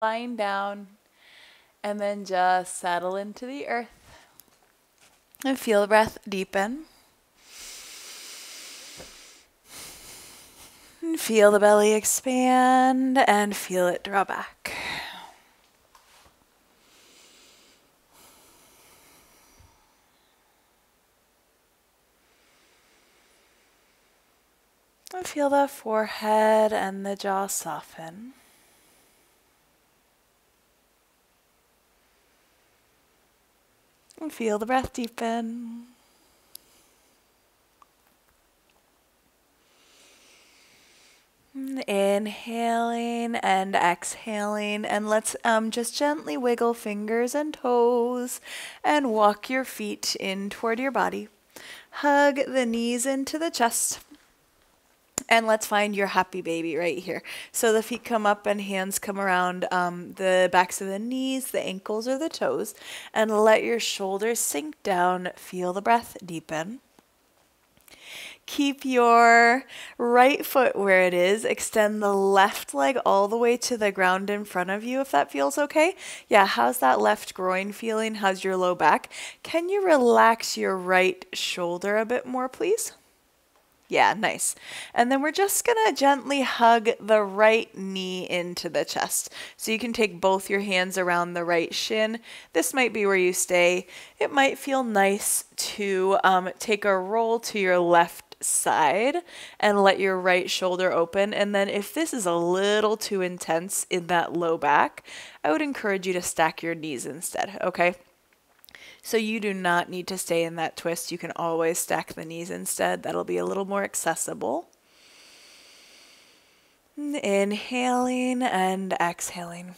lying down, and then just settle into the earth and feel the breath deepen. And feel the belly expand and feel it draw back. And feel the forehead and the jaw soften. And feel the breath deepen. Inhaling and exhaling, and let's just gently wiggle fingers and toes and walk your feet in toward your body. Hug the knees into the chest, and let's find your happy baby right here. So the feet come up and hands come around the backs of the knees, the ankles, or the toes, and let your shoulders sink down. Feel the breath deepen. Keep your right foot where it is. Extend the left leg all the way to the ground in front of you if that feels okay. Yeah, how's that left groin feeling? How's your low back? Can you relax your right shoulder a bit more, please? Yeah, nice. And then we're just going to gently hug the right knee into the chest. So you can take both your hands around the right shin. This might be where you stay. It might feel nice to take a roll to your left side and let your right shoulder open. And then if this is a little too intense in that low back, I would encourage you to stack your knees instead, okay? So you do not need to stay in that twist. You can always stack the knees instead. That'll be a little more accessible. Inhaling and exhaling.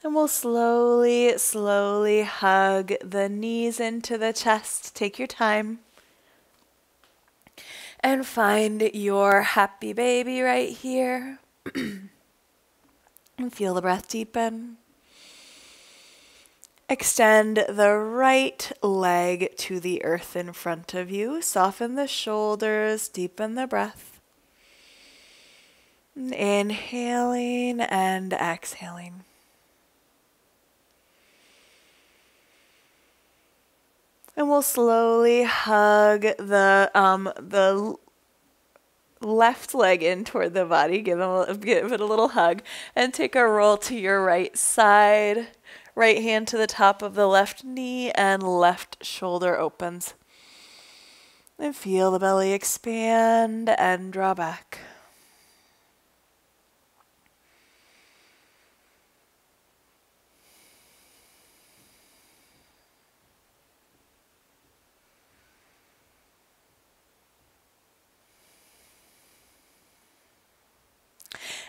And we'll slowly, slowly hug the knees into the chest. Take your time. And find your happy baby right here. And feel the breath deepen. Extend the right leg to the earth in front of you. Soften the shoulders, deepen the breath. Inhaling and exhaling. And we'll slowly hug the left leg in toward the body. Give it a little hug. And take a roll to your right side. Right hand to the top of the left knee and left shoulder opens. And feel the belly expand and draw back.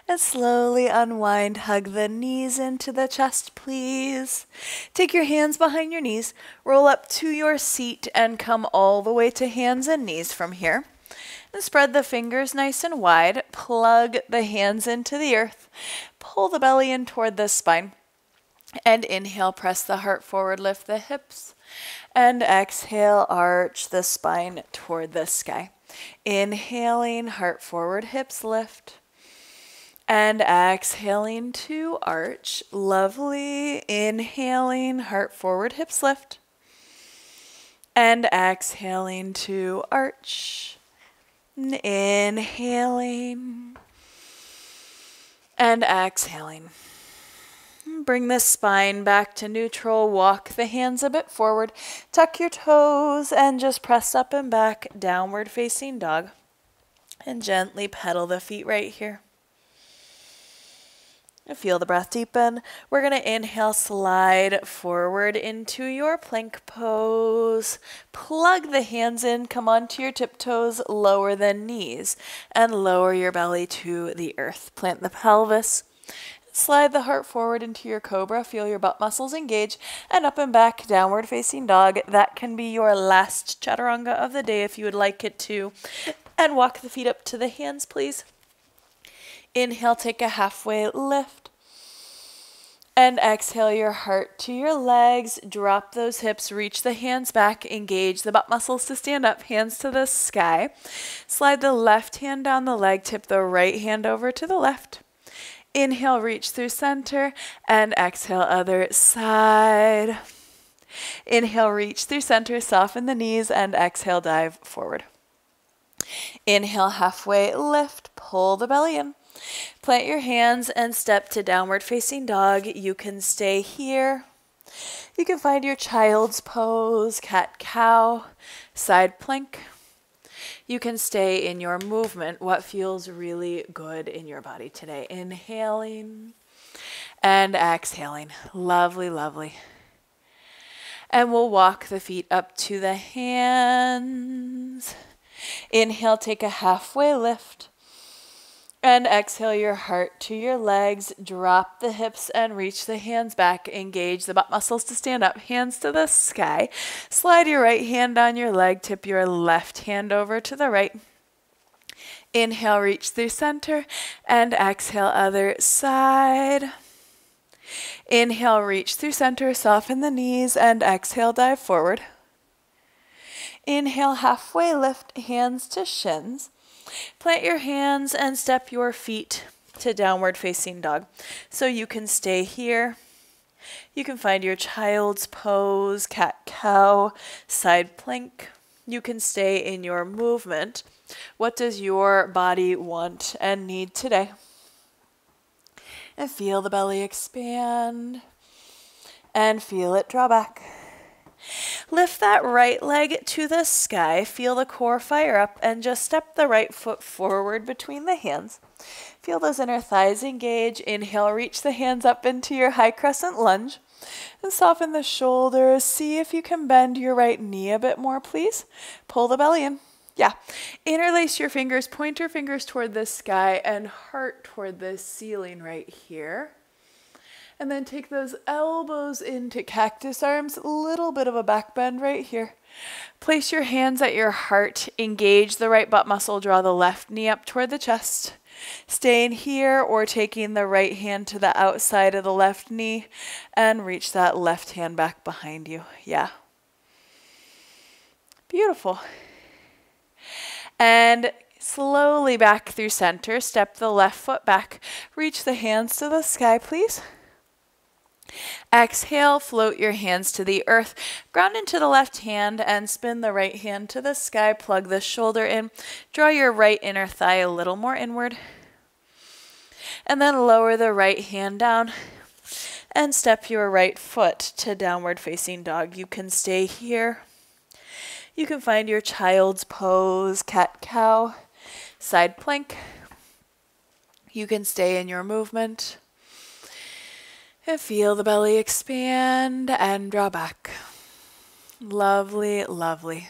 And slowly unwind, hug the knees into the chest, please. Take your hands behind your knees, roll up to your seat, and come all the way to hands and knees from here. And spread the fingers nice and wide, plug the hands into the earth, pull the belly in toward the spine. And inhale, press the heart forward, lift the hips. And exhale, arch the spine toward the sky. Inhaling, heart forward, hips lift. And exhaling to arch. Lovely. Inhaling, heart forward, hips lift. And exhaling to arch. Inhaling. And exhaling. Bring the spine back to neutral. Walk the hands a bit forward. Tuck your toes and just press up and back. Downward facing dog. And gently pedal the feet right here. Feel the breath deepen. We're going to inhale, slide forward into your plank pose. Plug the hands in, come onto your tiptoes, lower the knees, and lower your belly to the earth. Plant the pelvis. Slide the heart forward into your cobra. Feel your butt muscles engage, and up and back, downward facing dog. That can be your last chaturanga of the day if you would like it to. And walk the feet up to the hands, please. Inhale, take a halfway lift. And exhale your heart to your legs. Drop those hips, reach the hands back, engage the butt muscles to stand up, hands to the sky. Slide the left hand down the leg, tip the right hand over to the left. Inhale, reach through center, and exhale, other side. Inhale, reach through center, soften the knees, and exhale, dive forward. Inhale, halfway lift, pull the belly in. Plant your hands and step to downward facing dog. You can stay here. You can find your child's pose, cat-cow, side plank. You can stay in your movement, what feels really good in your body today. Inhaling and exhaling. Lovely, lovely. And we'll walk the feet up to the hands. Inhale, take a halfway lift. And exhale your heart to your legs. Drop the hips and reach the hands back. Engage the butt muscles to stand up. Hands to the sky. Slide your right hand on your leg. Tip your left hand over to the right. Inhale, reach through center. And exhale, other side. Inhale, reach through center. Soften the knees. And exhale, dive forward. Inhale, halfway lift. Hands to shins. Plant your hands and step your feet to downward facing dog. So you can stay here. You can find your child's pose, cat-cow, side plank. You can stay in your movement. What does your body want and need today? And feel the belly expand. And feel it draw back. Lift that right leg to the sky. Feel the core fire up and just step the right foot forward between the hands. Feel those inner thighs engage. Inhale, reach the hands up into your high crescent lunge and soften the shoulders. See if you can bend your right knee a bit more, please. Pull the belly in. Yeah. Interlace your fingers, point your fingers toward the sky and heart toward the ceiling right here. And then take those elbows into cactus arms, a little bit of a back bend right here. Place your hands at your heart, engage the right butt muscle, draw the left knee up toward the chest. Staying here or taking the right hand to the outside of the left knee and reach that left hand back behind you. Yeah. Beautiful. And slowly back through center, step the left foot back, reach the hands to the sky, please. Exhale, float your hands to the earth, ground into the left hand and spin the right hand to the sky. Plug the shoulder in, draw your right inner thigh a little more inward. And then lower the right hand down and step your right foot to downward facing dog. You can stay here. You can find your child's pose, cat-cow, side plank. You can stay in your movement. And feel the belly expand and draw back. Lovely, lovely.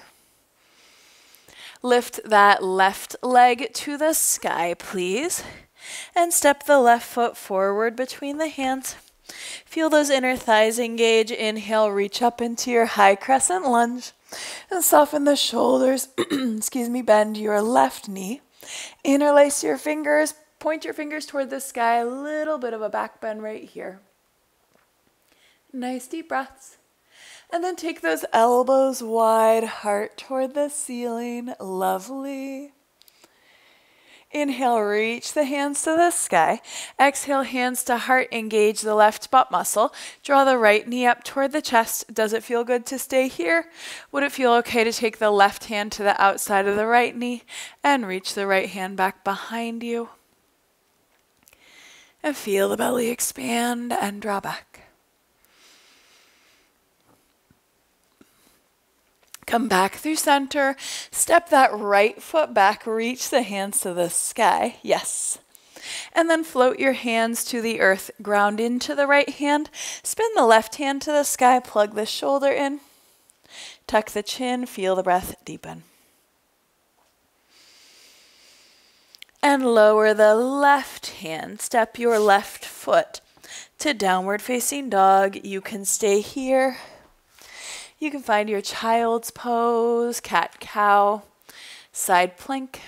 Lift that left leg to the sky, please. And step the left foot forward between the hands. Feel those inner thighs engage. Inhale, reach up into your high crescent lunge. And soften the shoulders. Bend your left knee. Interlace your fingers. Point your fingers toward the sky. A little bit of a back bend right here. Nice deep breaths. And then take those elbows wide, heart toward the ceiling. Lovely. Inhale, reach the hands to the sky. Exhale, hands to heart. Engage the left butt muscle. Draw the right knee up toward the chest. Does it feel good to stay here? Would it feel okay to take the left hand to the outside of the right knee and reach the right hand back behind you? And feel the belly expand and draw back. Come back through center, step that right foot back, reach the hands to the sky, yes. And then float your hands to the earth, ground into the right hand, spin the left hand to the sky, plug the shoulder in, tuck the chin, feel the breath deepen. And lower the left hand, step your left foot to downward facing dog. You can stay here. You can find your child's pose, cat-cow, side plank.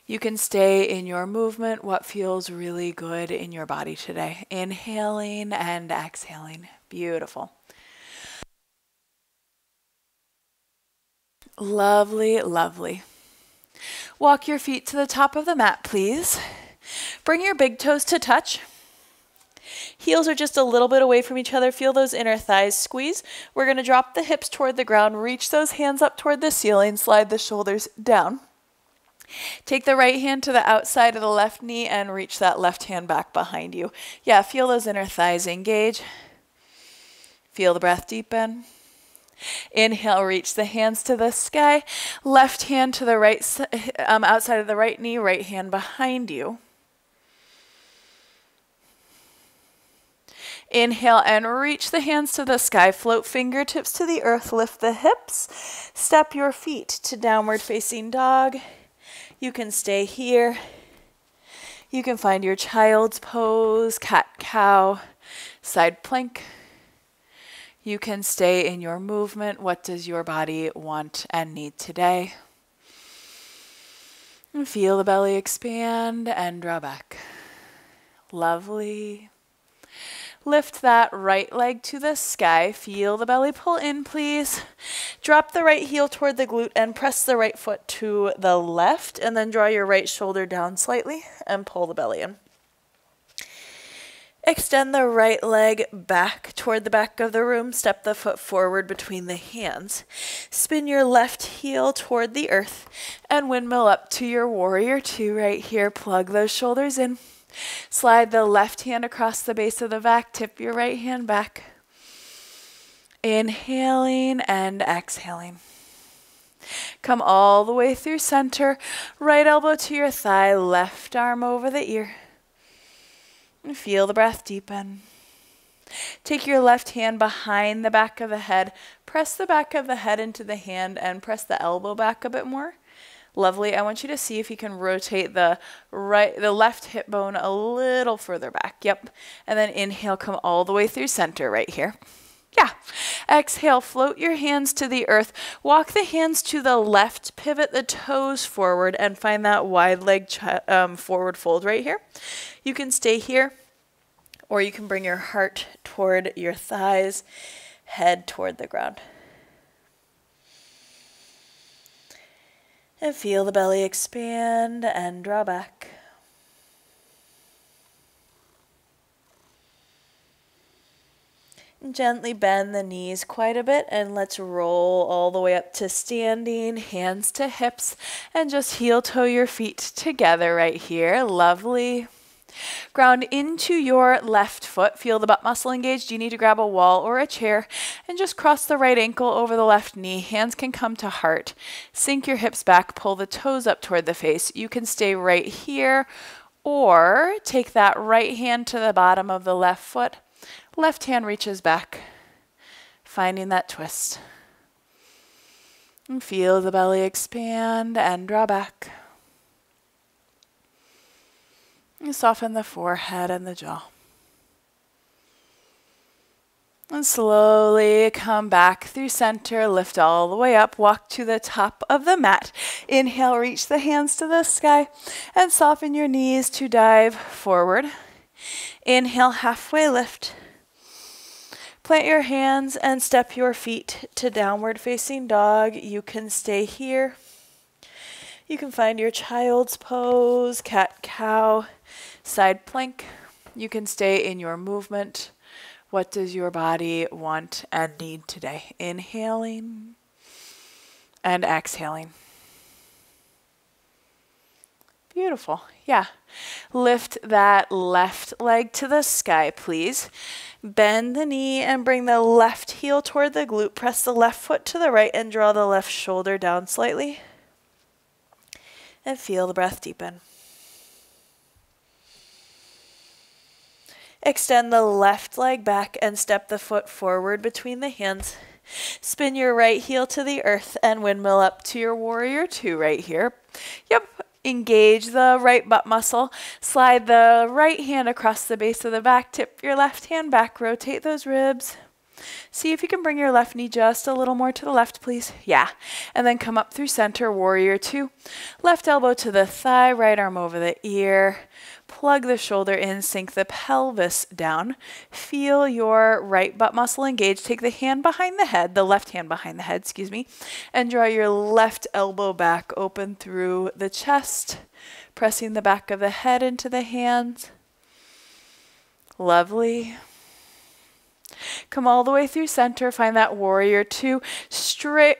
You can stay in your movement, what feels really good in your body today. Inhaling and exhaling. Beautiful. Lovely, lovely. Walk your feet to the top of the mat, please. Bring your big toes to touch. Heels are just a little bit away from each other. Feel those inner thighs squeeze. We're going to drop the hips toward the ground. Reach those hands up toward the ceiling. Slide the shoulders down. Take the right hand to the outside of the left knee and reach that left hand back behind you. Yeah, feel those inner thighs engage. Feel the breath deepen. Inhale, reach the hands to the sky. Left hand to the right, outside of the right knee, right hand behind you. Inhale and reach the hands to the sky. Float fingertips to the earth. Lift the hips. Step your feet to downward facing dog. You can stay here. You can find your child's pose, cat-cow, side plank. You can stay in your movement. What does your body want and need today? And feel the belly expand and draw back. Lovely. Lift that right leg to the sky. Feel the belly pull in, please. Drop the right heel toward the glute and press the right foot to the left, and then draw your right shoulder down slightly and pull the belly in. Extend the right leg back toward the back of the room. Step the foot forward between the hands. Spin your left heel toward the earth and windmill up to your warrior two right here. Plug those shoulders in. Slide the left hand across the base of the back. Tip your right hand back. Inhaling and exhaling. Come all the way through center. Right elbow to your thigh. Left arm over the ear. And feel the breath deepen. Take your left hand behind the back of the head. Press the back of the head into the hand and press the elbow back a bit more. Lovely. I want you to see if you can rotate the left hip bone a little further back. Yep. And then inhale, come all the way through center right here. Yeah. Exhale, float your hands to the earth. Walk the hands to the left, pivot the toes forward, and find that wide leg forward fold right here. You can stay here, or you can bring your heart toward your thighs, head toward the ground. And feel the belly expand and draw back. And gently bend the knees quite a bit, and let's roll all the way up to standing, hands to hips, and just heel toe your feet together right here. Lovely. Ground into your left foot. Feel the butt muscle engaged. You need to grab a wall or a chair and just cross the right ankle over the left knee. Hands can come to heart. Sink your hips back. Pull the toes up toward the face. You can stay right here or take that right hand to the bottom of the left foot. Left hand reaches back, finding that twist. And feel the belly expand and draw back. You soften the forehead and the jaw. And slowly come back through center, lift all the way up, walk to the top of the mat. Inhale, reach the hands to the sky, and soften your knees to dive forward. Inhale, halfway lift. Plant your hands and step your feet to downward facing dog. You can stay here. You can find your child's pose, cat-cow, side plank. You can stay in your movement. What does your body want and need today? Inhaling and exhaling. Beautiful. Yeah. Lift that left leg to the sky, please. Bend the knee and bring the left heel toward the glute. Press the left foot to the right and draw the left shoulder down slightly. And feel the breath deepen. Extend the left leg back and step the foot forward between the hands. Spin your right heel to the earth and windmill up to your warrior two right here. Yep. Engage the right butt muscle. Slide the right hand across the base of the back. Tip your left hand back. Rotate those ribs. See if you can bring your left knee just a little more to the left, please. Yeah. And then come up through center, warrior two. Left elbow to the thigh, right arm over the ear. Plug the shoulder in, sink the pelvis down. Feel your right butt muscle engage. Take the hand behind the head, the left hand behind the head, excuse me, and draw your left elbow back, open through the chest, pressing the back of the head into the hands. Lovely. Come all the way through center, find that warrior two, straight,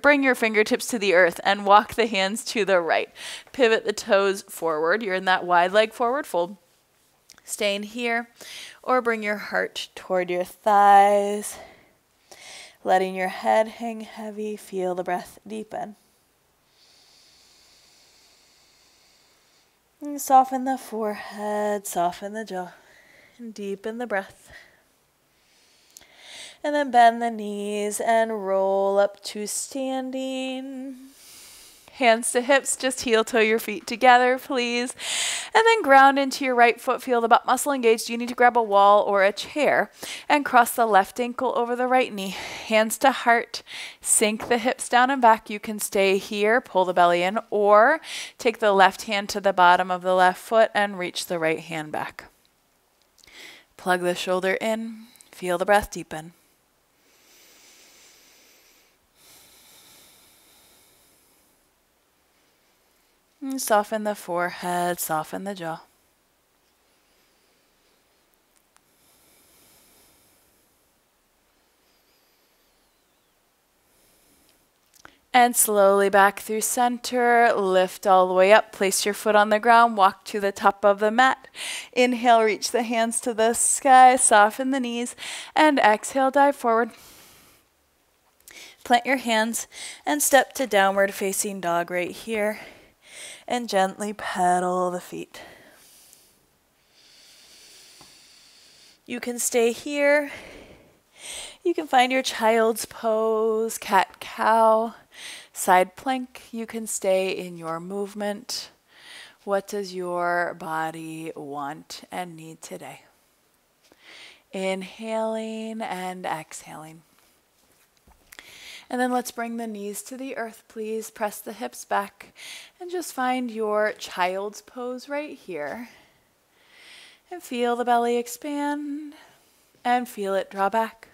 bring your fingertips to the earth and walk the hands to the right. Pivot the toes forward. You're in that wide leg forward fold. Stay in here, or bring your heart toward your thighs. Letting your head hang heavy, feel the breath deepen. And soften the forehead, soften the jaw, and deepen the breath. And then bend the knees and roll up to standing. Hands to hips, just heel toe your feet together, please. And then ground into your right foot, feel the butt muscle engaged. You need to grab a wall or a chair and cross the left ankle over the right knee. Hands to heart, sink the hips down and back. You can stay here, pull the belly in, or take the left hand to the bottom of the left foot and reach the right hand back. Plug the shoulder in, feel the breath deepen. And soften the forehead, soften the jaw. And slowly back through center, lift all the way up, place your foot on the ground, walk to the top of the mat. Inhale, reach the hands to the sky, soften the knees, and exhale, dive forward. Plant your hands and step to downward facing dog right here. And gently pedal the feet. You can stay here. You can find your child's pose, cat-cow, side plank. You can stay in your movement. What does your body want and need today? Inhaling and exhaling. And then let's bring the knees to the earth, please. Press the hips back and just find your child's pose right here. And feel the belly expand and feel it draw back.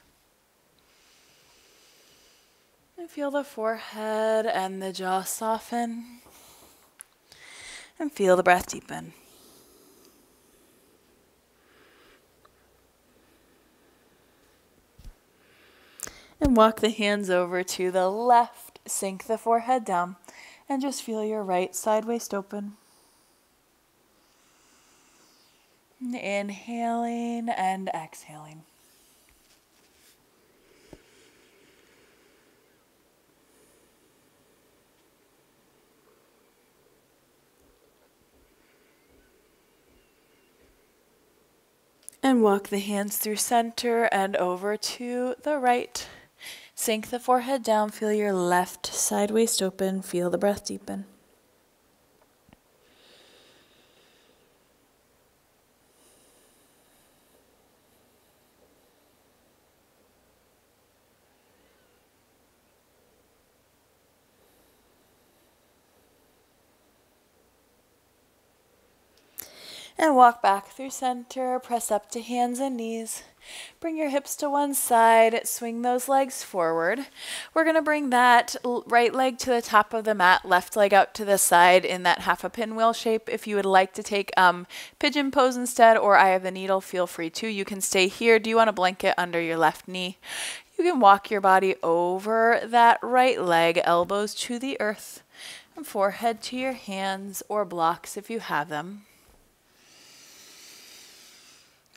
And feel the forehead and the jaw soften. And feel the breath deepen. And walk the hands over to the left, sink the forehead down, and just feel your right side waist open. Inhaling and exhaling. And walk the hands through center and over to the right. Sink the forehead down, feel your left side waist open, feel the breath deepen. And walk back through center, press up to hands and knees. Bring your hips to one side, swing those legs forward. We're going to bring that right leg to the top of the mat, left leg out to the side in that half a pinwheel shape. If you would like to take pigeon pose instead, or eye of the needle, feel free to. You can stay here. Do you want a blanket under your left knee? You can walk your body over that right leg, elbows to the earth, and forehead to your hands or blocks if you have them.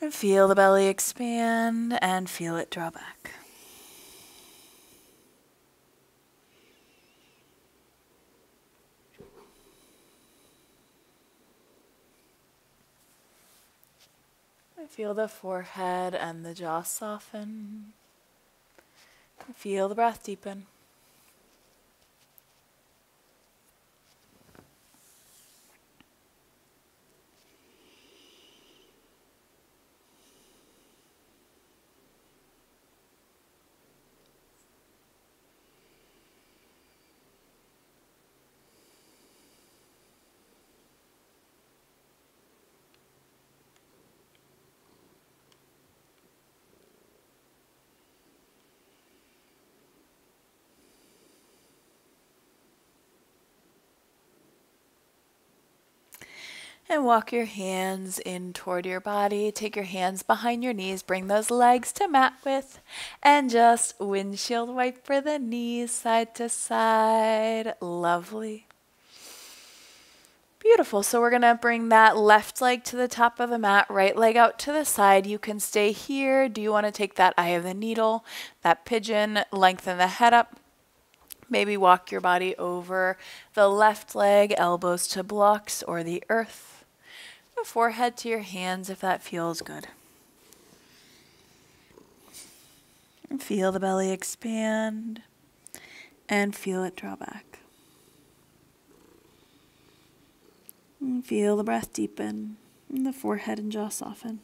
And feel the belly expand and feel it draw back. And feel the forehead and the jaw soften. And feel the breath deepen. And walk your hands in toward your body. Take your hands behind your knees. Bring those legs to mat width. And just windshield wiper the knees side to side. Lovely. Beautiful. So we're going to bring that left leg to the top of the mat, right leg out to the side. You can stay here. Do you want to take that eye of the needle, that pigeon, lengthen the head up? Maybe walk your body over the left leg, elbows to blocks or the earth. Forehead to your hands if that feels good. And feel the belly expand and feel it draw back. And feel the breath deepen and the forehead and jaw soften.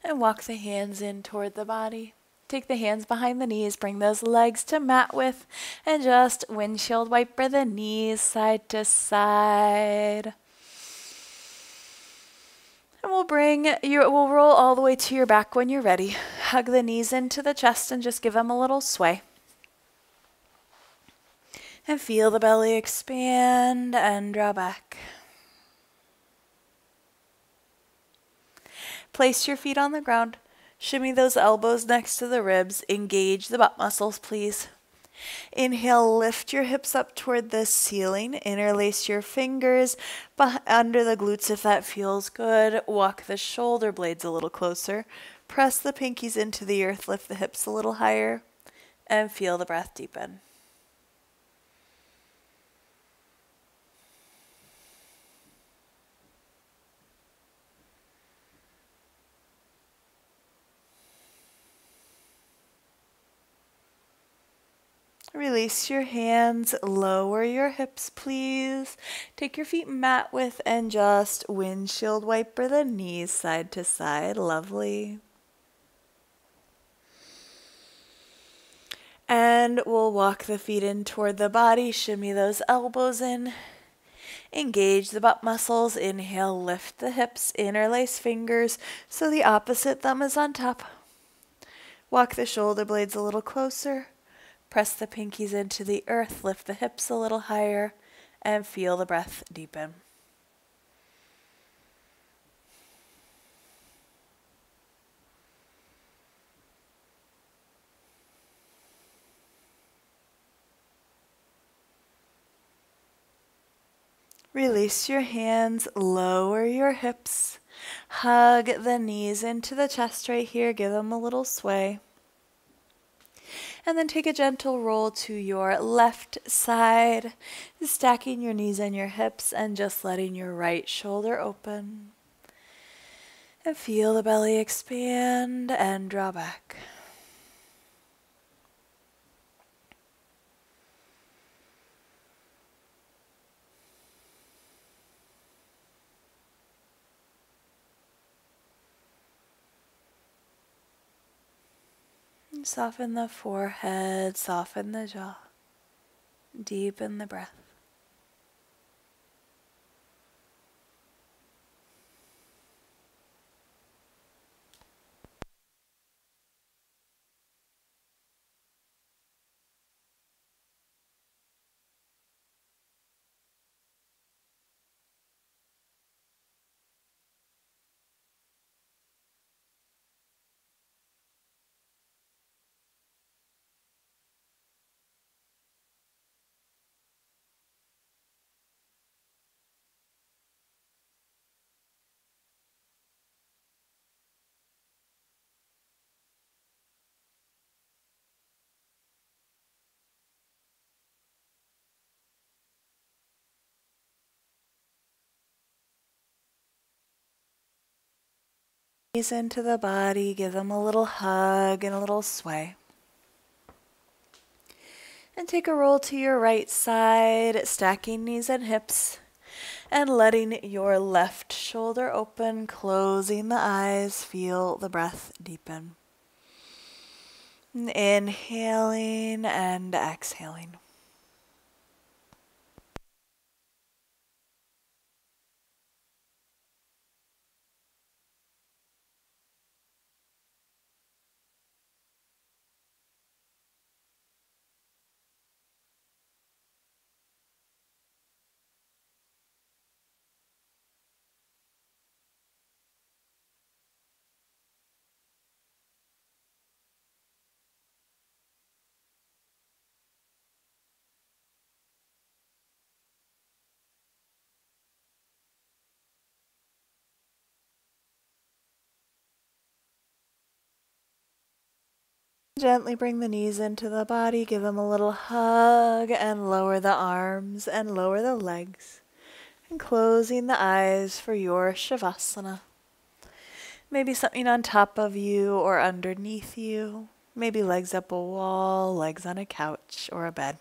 And walk the hands in toward the body. Take the hands behind the knees, bring those legs to mat width, and just windshield wiper the knees side to side. And we'll roll all the way to your back when you're ready. Hug the knees into the chest and just give them a little sway. And feel the belly expand and draw back. Place your feet on the ground. Shimmy those elbows next to the ribs. Engage the butt muscles, please. Inhale, lift your hips up toward the ceiling. Interlace your fingers under the glutes if that feels good. Walk the shoulder blades a little closer. Press the pinkies into the earth. Lift the hips a little higher. And feel the breath deepen. Release your hands, lower your hips, please. Take your feet mat width and just windshield wiper the knees side to side. Lovely. And we'll walk the feet in toward the body, shimmy those elbows in. Engage the butt muscles. Inhale, lift the hips, interlace fingers so the opposite thumb is on top. Walk the shoulder blades a little closer. Press the pinkies into the earth, lift the hips a little higher, and feel the breath deepen. Release your hands, lower your hips, hug the knees into the chest right here, give them a little sway. And then take a gentle roll to your left side, stacking your knees and your hips and just letting your right shoulder open. And feel the belly expand and draw back. Soften the forehead, soften the jaw, deepen the breath. Knees into the body, give them a little hug and a little sway. And take a roll to your right side, stacking knees and hips, and letting your left shoulder open, closing the eyes, feel the breath deepen. Inhaling and exhaling. Gently bring the knees into the body, give them a little hug, and lower the arms and lower the legs. And closing the eyes for your Shavasana. Maybe something on top of you or underneath you. Maybe legs up a wall, legs on a couch or a bed.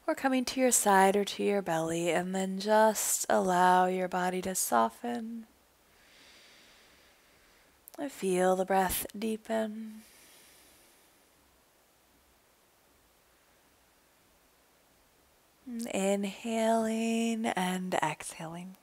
Or coming to your side or to your belly, and then just allow your body to soften. And feel the breath deepen. Inhaling and exhaling.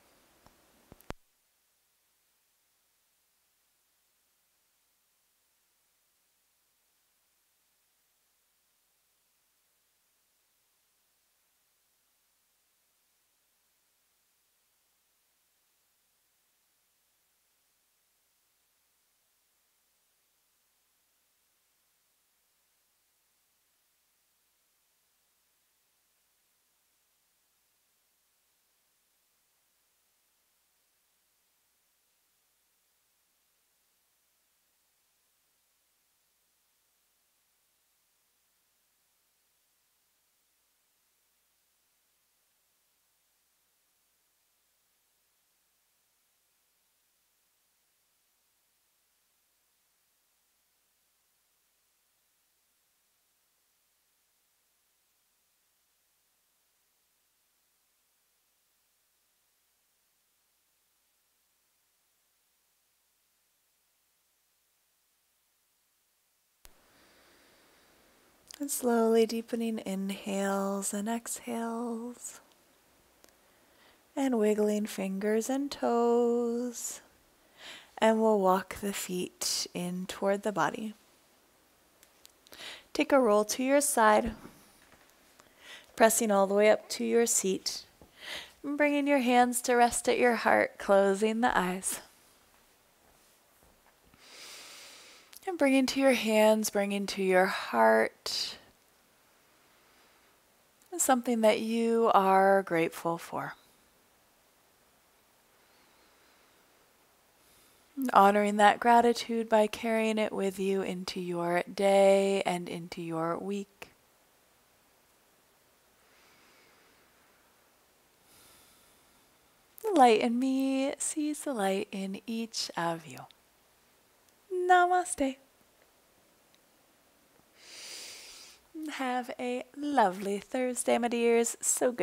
And slowly deepening inhales and exhales. And wiggling fingers and toes. And we'll walk the feet in toward the body. Take a roll to your side, pressing all the way up to your seat. And bringing your hands to rest at your heart, closing the eyes. And bringing to your hands, bringing to your heart something that you are grateful for. And honoring that gratitude by carrying it with you into your day and into your week. The light in me sees the light in each of you. Namaste. Have a lovely Thursday, my dears. So good.